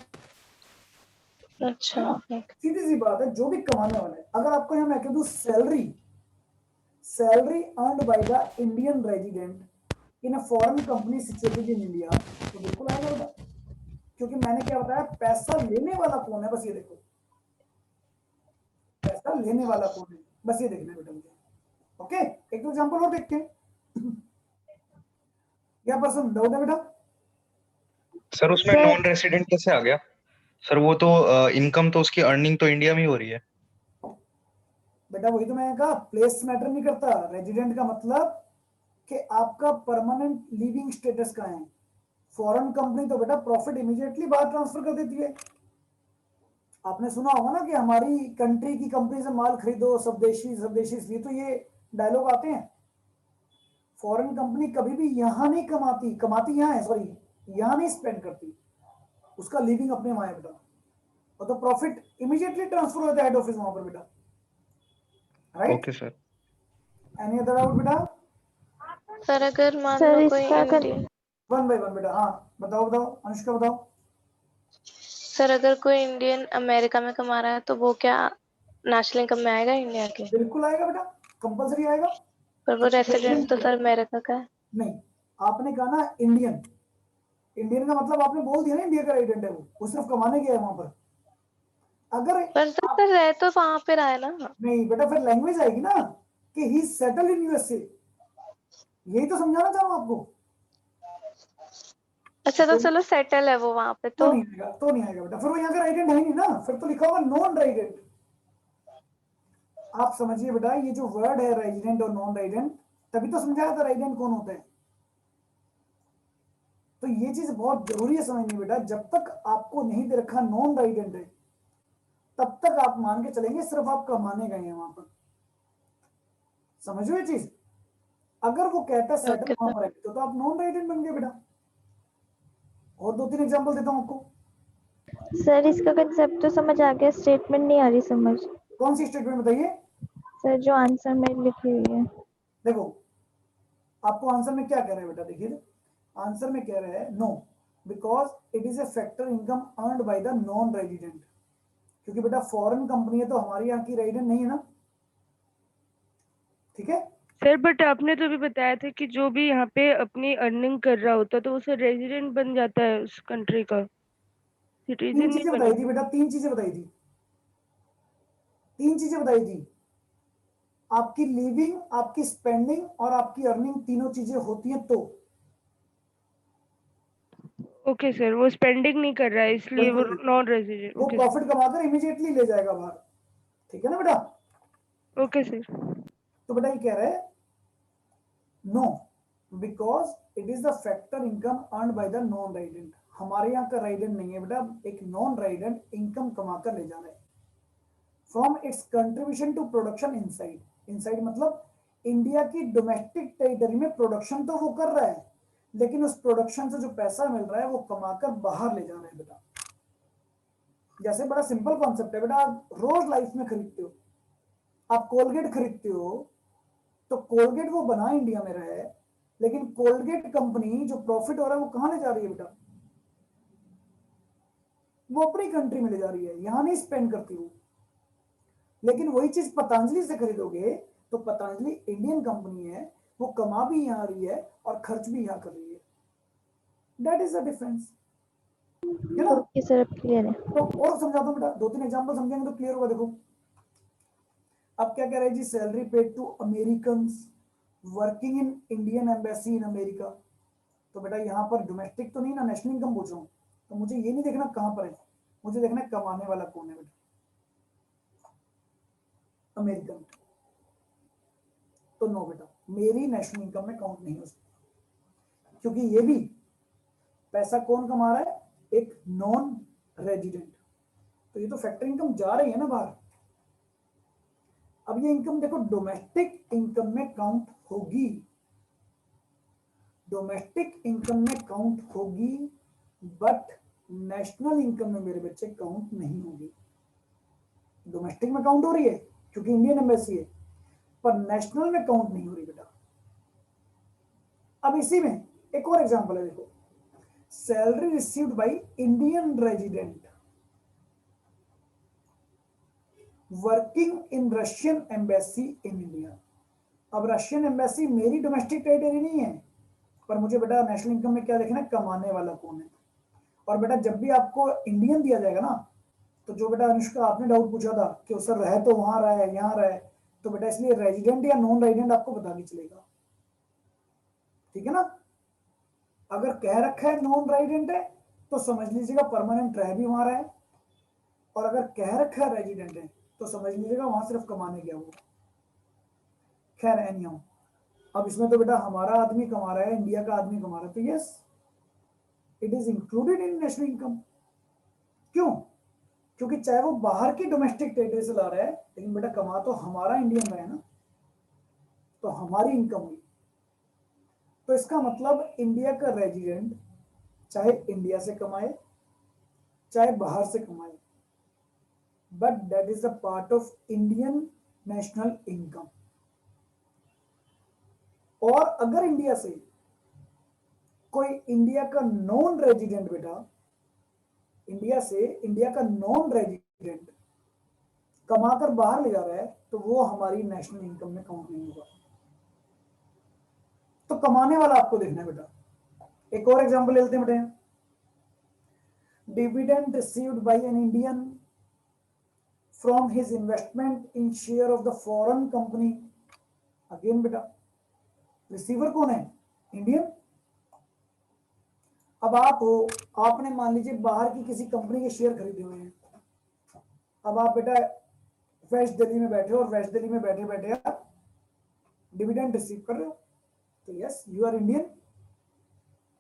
अच्छा, है ना। सीधी सी बात है, जो भी कमाने वाला है। अगर आपको यहाँ मैं कह दूं salary, salary earned by the Indian resident in a foreign company situated in India, तो बिल्कुल आएगा बेटा, क्योंकि मैंने क्या बताया, पैसा लेने वाला कौन है, बस ये देखो, पैसा लेने वाला कौन है, बस ये देखना बेटा मुझे। ओके, एक एग्जांपल और देखते हैं। क्या पर्सन डाउट है बेटा? सर उसमें सर नॉन रेसिडेंट कैसे आ गया? सर वो तो इनकम तो उसकी अर्निंग तो इंडिया में ही हो रही है। बेटा वही तो मैंने कहा, प्लेस मैटर नहीं करता। रेजिडेंट का मतलब कि आपका परमानेंट लिविंग स्टेटस का है। फॉरेन कंपनी तो बेटा प्रॉफिट इमीडिएटली बाहर ट्रांसफर कर देती है। आपने सुना होगा ना कि हमारी कंट्री की कंपनी से माल खरीदो, स्वदेशी स्वदेशी, इसलिए तो ये डायलॉग आते हैं। फॉरेन कंपनी कभी भी यहां नहीं कमाती, कमाती यहां है, सॉरी, यहां नहीं स्पेंड करती, उसका लिविंग अपने वहां है बेटा, और तो प्रॉफिट इमीडिएटली ट्रांसफर होता है हेड ऑफिस वहां पर बेटा, right. Okay sir. Any other doubt बेटा? सर अगर मान सर लो कोई इसका इंडियन, वन बाय वन बेटा, हाँ बताओ बताओ, अनुष्का बताओ। सर अगर कोई इंडियन अमेरिका में कमा रहा है तो वो क्या नेशनल इनकम में आएगा इंडिया के? बिल्कुल आएगा बेटा, कंपलसरी आएगा। पर वो रेसिडेंट तो सर अमेरिका का है। नहीं, आपने कहा ना इंडियन, इंडियन का मतलब आपने बोल दिया ना इंडिया का रेजिडेंट है, वो सिर्फ कमाने गया है वहां पर। अगर पर सर आप, सर रह तो वहां पे रहा है ना। नहीं बेटा, फिर लैंग्वेज आएगी ना कि ही सेटल इन यूएसए, यही तो समझाना चाहूँ आपको। अच्छा तो तो चलो सेटल है वो वहां पे तो। नहीं आएगा, तो नहीं आएगा बेटा, फिर वो यहाँ का रेजिडेंट है नहीं ना, फिर तो लिखा होगा नॉन रेजिडेंट। आप समझिए बेटा, ये जो वर्ड है रेजिडेंट और नॉन रेजिडेंट, तभी तो समझाया था रेजिडेंट कौन होता है। तो ये चीज बहुत जरूरी है समझनी बेटा, जब तक आपको नहीं दे रखा नॉन रेजिडेंट है, तब तक आप मान के चलेंगे सिर्फ आप कमाने गए हैं वहां पर। समझो ये चीज। अगर वो कहता है सेटल ओके वहां सर। पर है, तो आप नॉन रेजिडेंट बन गए बेटा। और दो तीन एग्जांपल देता हूं आपको। सर इसका कंसेप्ट तो समझ आ गया, स्टेटमेंट नहीं आ रही समझ। कौन सी स्टेटमेंट बताइए? सर जो आंसर में लिखी हुई है। देखो, आपको आंसर में क्या कह रहे हैं बेटा, देखिए आंसर में कह रहे हैं no, because it is a factor income earned by the non resident. क्योंकि बेटा फॉरेन कंपनी है तो हमारी यहाँ की रेजिडेंट नहीं है ना, ठीक है। सर बट आपने तो भी बताया था कि जो भी यहाँ पे अपनी अर्निंग कर रहा होता है तो उसे रेजिडेंट बन जाता है उस कंट्री का, सिटीजन तीन नहीं चीजें बताई बनेगा। थी बेटा, तीन चीजें बताई थी, तीन चीजें बताई थी। आपकी लिविंग, आपकी स्पेंडिंग और आपकी अर्निंग, तीनों चीजें होती हैं तो। ओके सर, वो स्पेंडिंग नहीं कर रहा है इसलिए वो बिल्कुल, नॉन रेजिडेंट। वो ओके सर। प्रॉफिट कमाकर इमीडिएटली ले जाएगा बाहर, ठीक है ना बेटा। Okay sir. तो बेटा ये कह रहे हैं no, because it is the factor income earn by the non resident. हमारे यहाँ का रेजिडेंट नहीं है बेटा, एक नॉन रेजिडेंट इनकम कमाकर ले जा रहा है from its contribution to production inside. Inside मतलब इंडिया की डोमेस्टिक टेरिटरी में प्रोडक्शन तो वो कर रहा है, लेकिन उस प्रोडक्शन से जो पैसा मिल रहा है वो कमाकर बाहर ले जा रहा है बेटा। जैसे बड़ा सिंपल कॉन्सेप्ट है बेटा, आप रोज लाइफ में खरीदते हो, आप कोलगेट खरीदते हो, तो कोलगेट वो बना इंडिया में रहा है, लेकिन कोलगेट कंपनी जो प्रॉफिट हो रहा है वो कहां ले जा रही है बेटा? वो अपनी कंट्री में ले जा रही है, यहां नहीं स्पेंड करती वो। लेकिन वही चीज पतंजलि से खरीदोगे तो पतंजलि इंडियन कंपनी है, वो कमा भी यहां रही है और खर्च भी यहां कर रही है। दैट इज द डिफरेंस, है ना। ओके सर, अब क्लियर है। तो और समझाता हूं बेटा, दो तीन एग्जांपल समझेंगे तो क्लियर होगा। देखो अब क्या कह रहे हैं जी, salary paid to American working in Indian embassy in America. तो बेटा यहाँ पर डोमेस्टिक तो नहीं ना, नेशनल इनकम पूछ रहा हूँ, तो मुझे ये नहीं देखना कहां पर है, मुझे देखना है कमाने वाला कौन है बेटा, अमेरिकन। तो नो बेटा, मेरी नेशनल इनकम में काउंट नहीं हो सकती, क्योंकि ये भी पैसा कौन कमा रहा है, एक नॉन रेजिडेंट। तो ये तो फैक्टर इनकम जा रही है ना बाहर। अब ये इनकम देखो डोमेस्टिक इनकम में काउंट होगी, डोमेस्टिक इनकम में काउंट होगी, बट नेशनल इनकम में मेरे बच्चे काउंट नहीं होगी। डोमेस्टिक में काउंट हो रही है क्योंकि इंडियन एम्बेसी है, पर नेशनल में काउंट नहीं हो रही बेटा। अब इसी में एक और एग्जांपल है, देखो, salary received by Indian resident working in Russian embassy in India. अब रशियन एम्बेसी मेरी डोमेस्टिक टेरिटरी नहीं है, पर मुझे बेटा नेशनल इनकम में क्या देखना है, कमाने वाला कौन है। और बेटा जब भी आपको इंडियन दिया जाएगा ना, तो जो बेटा अनुष्का आपने डाउट पूछा था कि सर रहे तो वहां रहा है यहाँ रहा है, तो बेटा इसलिए रेजिडेंट या नॉन रेजिडेंट आपको पता नहीं चलेगा, ठीक है ना। अगर कह रखा है नॉन रेजिडेंट है तो समझ लीजिएगा परमानेंट रह भी वहां रहा है, और अगर कह रखा है रेजिडेंट है तो समझ लीजिएगा वहां सिर्फ कमाने गया वो। खैर एनीहाउ, अब इसमें तो बेटा हमारा आदमी कमा रहा है, इंडिया का आदमी कमा रहा है, तो yes it is included in national income. क्यों? क्योंकि चाहे वो बाहर की डोमेस्टिक टेरिटरी से ला रहा है, लेकिन बेटा कमा तो हमारा इंडियन में है ना, तो हमारी इनकम हुई। तो इसका मतलब इंडिया का रेजिडेंट चाहे इंडिया से कमाए चाहे बाहर से कमाए, but that is a part of Indian national income. और अगर इंडिया से कोई इंडिया का नॉन रेजिडेंट बेटा, इंडिया से इंडिया का नॉन रेजिडेंट कमाकर बाहर ले जा रहा है, तो वो हमारी नेशनल इनकम में काउंट नहीं होगा। तो कमाने वाला आपको देखना है बेटा। एक और एग्जांपल लेते हैं बेटा, dividend received by an Indian from his investment in share of the foreign company. Again बेटा रिसीवर कौन है, इंडियन। अब आप हो, आपने मान लीजिए बाहर की किसी कंपनी के शेयर खरीदे हुए हैं। अब आप बेटा वेस्ट दिल्ली में बैठे हो, और वेस्ट दिल्ली में बैठे बैठे आप डिविडेंड रिसीव कर रहे हो, तो यस यू आर इंडियन,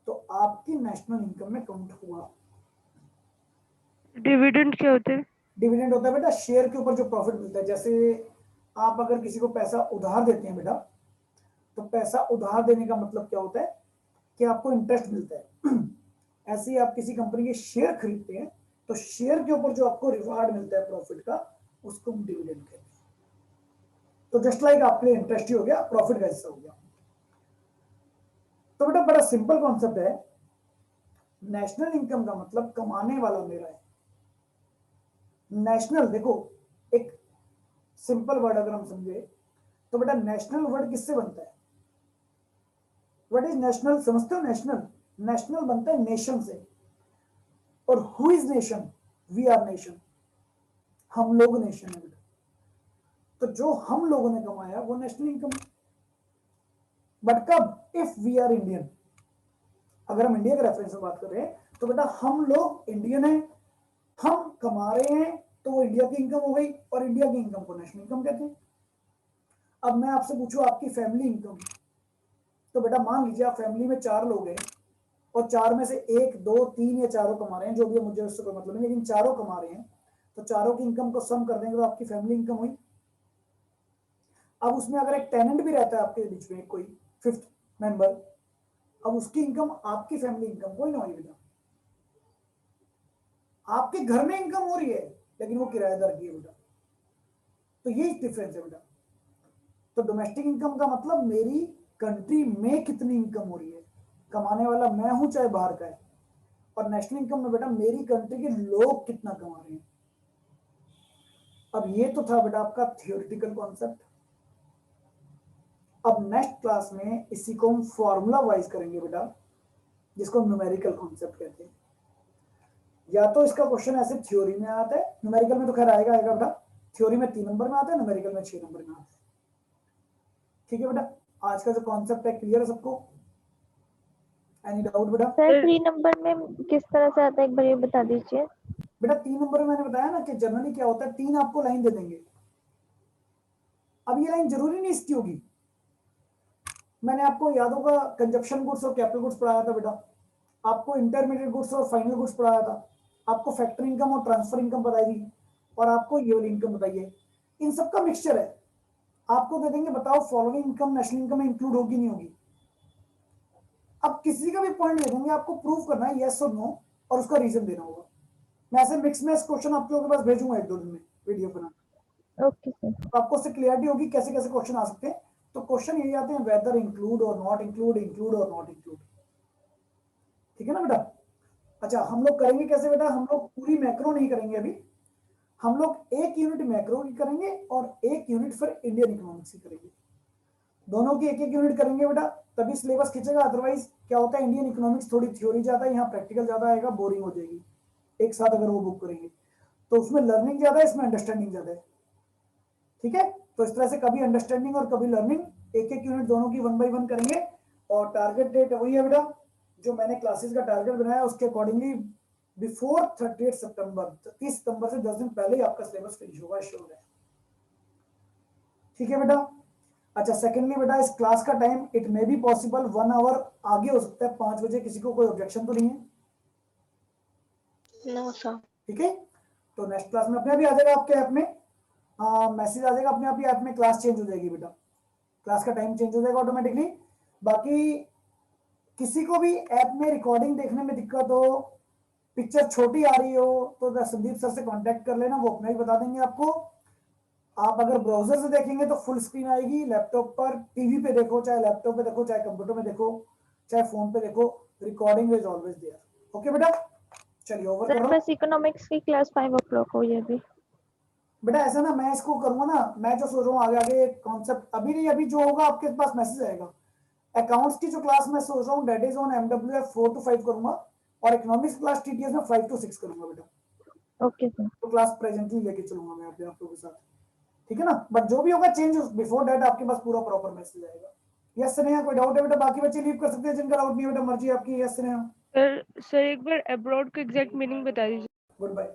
तो आपकी नेशनल इनकम में काउंट हुआ। डिविडेंड क्या होते हैं? डिविडेंड होता है बेटा शेयर के ऊपर जो प्रॉफिट मिलता है। जैसे आप अगर किसी को पैसा उधार देते हैं बेटा, तो पैसा उधार देने का मतलब क्या होता है कि आपको इंटरेस्ट मिलता है। ऐसे ही आप किसी कंपनी के शेयर खरीदते हैं, तो शेयर के ऊपर जो आपको रिवार्ड मिलता है प्रॉफिट का, उसको हम डिविडेंड कहते हैं। तो जस्ट लाइक आपके लिए इंटरेस्ट ही हो गया, प्रॉफिट का हिस्सा हो गया। तो बेटा बड़ा सिंपल कॉन्सेप्ट है, नेशनल इनकम का मतलब कमाने वाला मेरा है। नेशनल देखो एक सिंपल वर्ड अगर हम समझे, तो बेटा नेशनल वर्ड किससे बनता है? व्हाट इज नेशनल, समझते हो? नेशनल नेशनल बनता है नेशन से, और who is nation? We are nation, हम लोग नेशन है बेटा। तो जो हम लोगों ने कमाया वो नेशनल इनकम। बट कब? इफ वी आर इंडियन, अगर हम इंडिया के रेफरेंस में बात कर रहे हैं, तो बेटा हम लोग इंडियन है, हम कमा रहे हैं, तो वो इंडिया की इनकम हो गई, और इंडिया की इनकम को नेशनल इनकम कहते हैं। अब मैं आपसे पूछूं आपकी फैमिली इनकम, तो बेटा मान लीजिए आप फैमिली में 4 लोग हैं, और 4 में से 1 2 3 या चारों कमा रहे हैं, जो भी है मुझे उससे कोई मतलब नहीं, लेकिन चारों कमा रहे हैं, तो चारों की इनकम को सम कर देंगे तो आपकी फैमिली इनकम हुई। अब उसमें अगर एक टेनेंट भी रहता है आपके बीच में, कोई 5th मेंबर, अब उसकी इनकम आपकी फैमिली इनकम कोई ना हुई बेटा। आपके घर में इनकम हो रही है, लेकिन वो किराएदार की है बेटा। तो ये डिफरेंस है बेटा। तो डोमेस्टिक इनकम का मतलब मेरी कंट्री में कितनी इनकम हो रही है, कमाने वाला मैं हूं चाहे बाहर का है। और नेशनल इनकम में बेटा मेरी कंट्री के लोग कितना कमा रहे हैं। अब ये तो था बेटा आपका थियोरिटिकल कॉन्सेप्ट। अब नेक्स्ट क्लास में इसी को हम फॉर्मूला वाइज करेंगे बेटा, जिसको न्यूमेरिकल कॉन्सेप्ट कहते हैं। या तो इसका क्वेश्चन ऐसे थ्योरी में आता है, न्यूमेरिकल में तो खैर आएगा बेटा, थ्योरी में 3 नंबर में आता है, न्यूमेरिकल में 6 नंबर में आता है। ठीक है बेटा, आज का जो कॉन्सेप्ट है क्लियर है सबको? एनी डाउट बेटा? सर 3 नंबर में किस तरह से आता है, एक बार ये बता दीजिए। बेटा 3 नंबर में मैंने बताया ना कि जनरली क्या होता है, 3 आपको लाइन दे देंगे। अब ये लाइन जरूरी नहीं इसकी होगी। मैंने आपको याद होगा कंजप्शन गुड्स और कैपिटल गुड्स पढ़ाया था बेटा, आपको इंटरमीडिएट गुड्स और फाइनल गुड्स पढ़ाया था, आपको फैक्टर इनकम और ट्रांसफर इनकम बताई थी, और आपको ये वाली इनकम बताई है। इन सबका मिक्सचर है। आपको दे देंगे बताओ फॉलोइंग इनकम नेशनल इनकम में इंक्लूड होगी नहीं होगी। अब किसी का भी पॉइंट दे देंगे, आपको प्रूव करना है यस और नो, और उसका रीजन देना होगा। मैं ऐसे मिक्स मैच क्वेश्चन आप लोगों के पास भेजूंगा 1-2 दिन में, वीडियो बना। Okay sir. तो आपको उससे क्लियरिटी होगी कैसे कैसे क्वेश्चन आ सकते हैं। तो क्वेश्चन यही आते हैं, वेदर इंक्लूड और नॉट इंक्लूड, इंक्लूड और नॉट इंक्लूड। ठीक है ना बेटा। अच्छा हम लोग करेंगे कैसे बेटा, हम लोग पूरी मैक्रो नहीं करेंगे अभी, हम लोग एक यूनिट मैक्रो की करेंगे और एक यूनिट फिर इंडियन इकोनॉमिक्स की करेंगे। दोनों की एक एक यूनिट करेंगे बेटा, तभी सिलेबस खींचेगा। अदरवाइज क्या होता है, इंडियन इकोनॉमिक्स थोड़ी थ्योरी ज्यादा है, यहाँ प्रैक्टिकल ज्यादा आएगा, बोरिंग हो जाएगी एक साथ अगर वो बुक करेंगे। तो उसमें लर्निंग ज्यादा है, इसमें अंडरस्टैंडिंग ज्यादा है। ठीक है, तो इस तरह से कभी अंडरस्टैंडिंग और कभी लर्निंग, एक एक यूनिट दोनों की 1 बाय 1 करेंगे। और टारगेट डेट वही है बेटा जो मैंने क्लासेस का टारगेट बनाया, उसके अकॉर्डिंगली बिफोर 30 सितंबर, 30 सितंबर से 10 दिन पहले ही आपका सिलेबस फिनिश होगा, श्योर है। ठीक है बेटा। अच्छा सेकेंडली बेटा, इस क्लास का time it may be possible 1 hour आगे हो सकता है, 5 बजे। किसी को कोई ऑब्जेक्शन तो नहीं है? No sir. ठीक है, तो नेक्स्ट क्लास में अपने आप ही आ जाएगा आपके ऐप में, मैसेज आ जाएगा अपने आप ही ऐप में, क्लास चेंज हो जाएगी बेटा, क्लास का टाइम चेंज हो जाएगा ऑटोमेटिकली। बाकी किसी को भी ऐप में रिकॉर्डिंग देखने में दिक्कत हो, पिक्चर छोटी आ रही हो, तो संदीप सर से कांटेक्ट कर लेना, वो अपना ही बता देंगे आपको। आप अगर ब्राउजर से देखेंगे तो फुल स्क्रीन आएगी, लैपटॉप पर, टीवी पे देखो, चाहे लैपटॉप पे देखो, चाहे कंप्यूटर में देखो, चाहे फोन पे देखो, recording is always there. Okay बेटा, चलिए ओवर कर सर रहा हूँ बस इकोनॉमिक्स की क्लास 5 o'clock हुई है अभी। बेटा। ऐसा ना, मैं इसको करूंगा ना, मैं जो सोच रहा हूँ आगे आगे कॉन्सेप्ट अभी नहीं, अभी जो होगा आपके पास मैसेज आएगा। अकाउंट्स की जो क्लास मैं सोच रहा हूँ date is on MWF 4 to 5 करूंगा, और इकोनॉमिक्स क्लास TTS में 5 to 6 करूंगा बेटा। Okay sir. तो क्लास प्रेजेंटली लेके चलूंगा मैं आप लोगों के साथ। ठीक है ना, बट जो भी होगा चेंज बिफोर डेट आपके पास पूरा प्रॉपर मैसेज आएगा। यस स्नेहा, कोई डाउट है बेटा? बाकी बच्चे लीव कर सकते हैं जिनका डाउट नहीं है बेटा, मर्जी आपकी। यस स्नेहा, सर एक बार अब्रॉड का एग्जैक्ट मीनिंग बता दीजिए। Good bye.